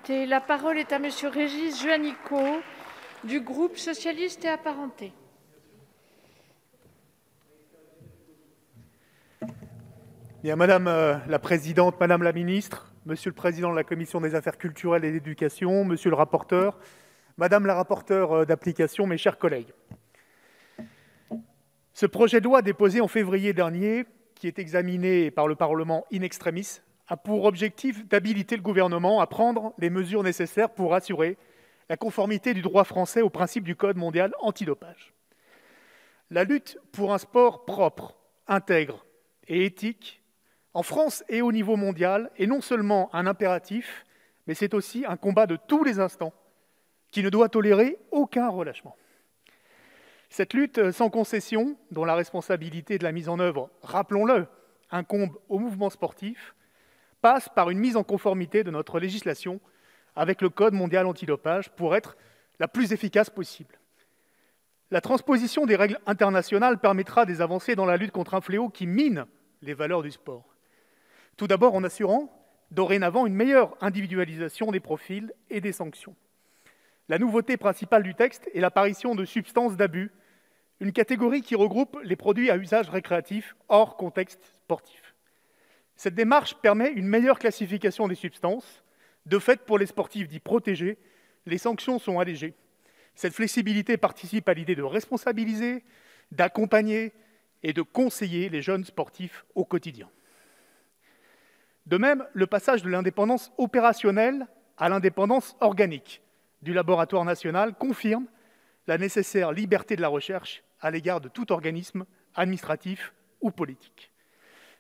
La parole est à Monsieur Régis Juanico, du groupe socialiste et apparenté. Bien, Madame la Présidente, Madame la Ministre, Monsieur le Président de la Commission des Affaires culturelles et d'éducation, Monsieur le rapporteur, Madame la rapporteure d'application, mes chers collègues. Ce projet de loi déposé en février dernier, qui est examiné par le Parlement in extremis, a pour objectif d'habiliter le gouvernement à prendre les mesures nécessaires pour assurer la conformité du droit français aux principes du Code mondial antidopage. La lutte pour un sport propre, intègre et éthique, en France et au niveau mondial, est non seulement un impératif, mais c'est aussi un combat de tous les instants qui ne doit tolérer aucun relâchement. Cette lutte sans concession, dont la responsabilité de la mise en œuvre, rappelons-le, incombe au mouvement sportif, passe par une mise en conformité de notre législation avec le Code mondial antidopage pour être la plus efficace possible. La transposition des règles internationales permettra des avancées dans la lutte contre un fléau qui mine les valeurs du sport. Tout d'abord en assurant, dorénavant, une meilleure individualisation des profils et des sanctions. La nouveauté principale du texte est l'apparition de substances d'abus, une catégorie qui regroupe les produits à usage récréatif hors contexte sportif. Cette démarche permet une meilleure classification des substances. De fait, pour les sportifs dits protégés, les sanctions sont allégées. Cette flexibilité participe à l'idée de responsabiliser, d'accompagner et de conseiller les jeunes sportifs au quotidien. De même, le passage de l'indépendance opérationnelle à l'indépendance organique du laboratoire national confirme la nécessaire liberté de la recherche à l'égard de tout organisme administratif ou politique.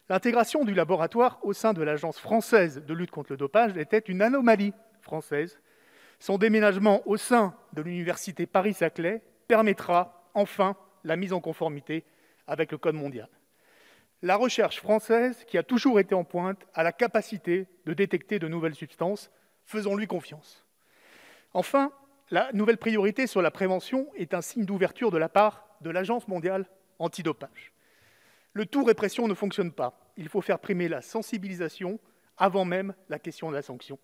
L'intégration du laboratoire au sein de l'Agence française de lutte contre le dopage était une anomalie française. Son déménagement au sein de l'université Paris-Saclay permettra enfin la mise en conformité avec le Code mondial. La recherche française, qui a toujours été en pointe, a la capacité de détecter de nouvelles substances. Faisons-lui confiance. Enfin, la nouvelle priorité sur la prévention est un signe d'ouverture de la part de l'Agence mondiale antidopage. Le tout répression ne fonctionne pas. Il faut faire primer la sensibilisation avant même la question de la sanction.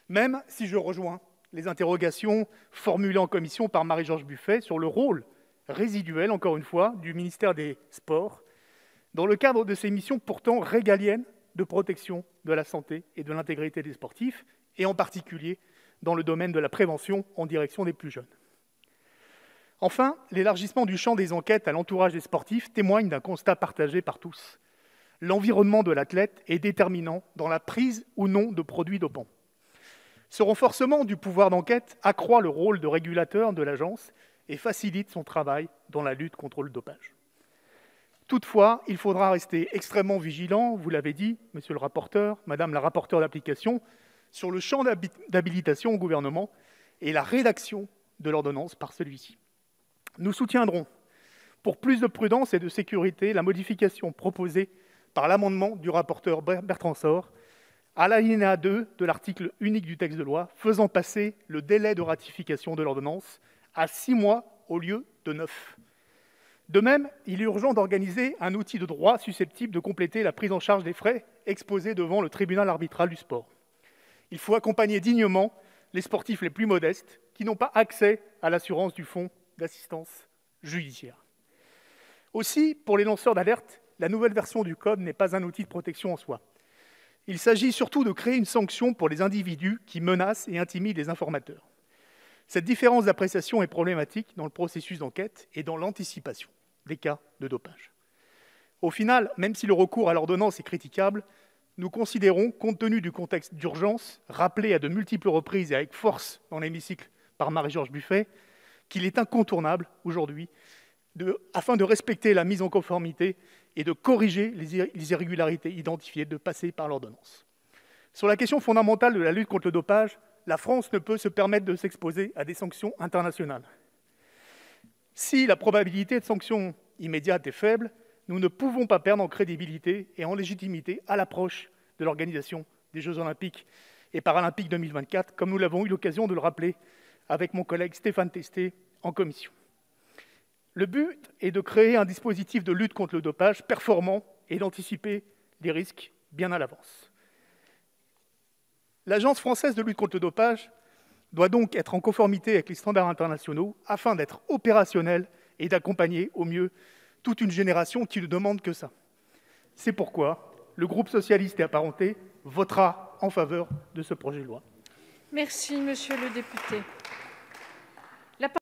Même si je rejoins les interrogations formulées en commission par Marie-George Buffet sur le rôle résiduel, encore une fois, du ministère des Sports, dans le cadre de ses missions pourtant régaliennes de protection de la santé et de l'intégrité des sportifs, et en particulier dans le domaine de la prévention en direction des plus jeunes. Enfin, l'élargissement du champ des enquêtes à l'entourage des sportifs témoigne d'un constat partagé par tous. L'environnement de l'athlète est déterminant dans la prise ou non de produits dopants. Ce renforcement du pouvoir d'enquête accroît le rôle de régulateur de l'agence et facilite son travail dans la lutte contre le dopage. Toutefois, il faudra rester extrêmement vigilant, vous l'avez dit, monsieur le rapporteur, madame la rapporteure d'application, sur le champ d'habilitation au gouvernement et la rédaction de l'ordonnance par celui-ci. Nous soutiendrons, pour plus de prudence et de sécurité, la modification proposée par l'amendement du rapporteur Bertrand Sort à l'alinéa 2 de l'article unique du texte de loi, faisant passer le délai de ratification de l'ordonnance à 6 mois au lieu de 9. De même, il est urgent d'organiser un outil de droit susceptible de compléter la prise en charge des frais exposés devant le tribunal arbitral du sport. Il faut accompagner dignement les sportifs les plus modestes qui n'ont pas accès à l'assurance du fonds d'assistance judiciaire. Aussi, pour les lanceurs d'alerte, la nouvelle version du Code n'est pas un outil de protection en soi. Il s'agit surtout de créer une sanction pour les individus qui menacent et intimident les informateurs. Cette différence d'appréciation est problématique dans le processus d'enquête et dans l'anticipation des cas de dopage. Au final, même si le recours à l'ordonnance est critiquable, nous considérons, compte tenu du contexte d'urgence, rappelé à de multiples reprises et avec force dans l'hémicycle par Marie-George Buffet, qu'il est incontournable aujourd'hui, afin de respecter la mise en conformité et de corriger les irrégularités identifiées, de passer par l'ordonnance. Sur la question fondamentale de la lutte contre le dopage, la France ne peut se permettre de s'exposer à des sanctions internationales. Si la probabilité de sanctions immédiates est faible, nous ne pouvons pas perdre en crédibilité et en légitimité à l'approche de l'organisation des Jeux olympiques et paralympiques 2024, comme nous l'avons eu l'occasion de le rappeler avec mon collègue Stéphane Testet en commission. Le but est de créer un dispositif de lutte contre le dopage performant et d'anticiper les risques bien à l'avance. L'Agence française de lutte contre le dopage doit donc être en conformité avec les standards internationaux afin d'être opérationnelle et d'accompagner au mieux toute une génération qui ne demande que ça. C'est pourquoi le groupe socialiste et apparenté votera en faveur de ce projet de loi. Merci, monsieur le député.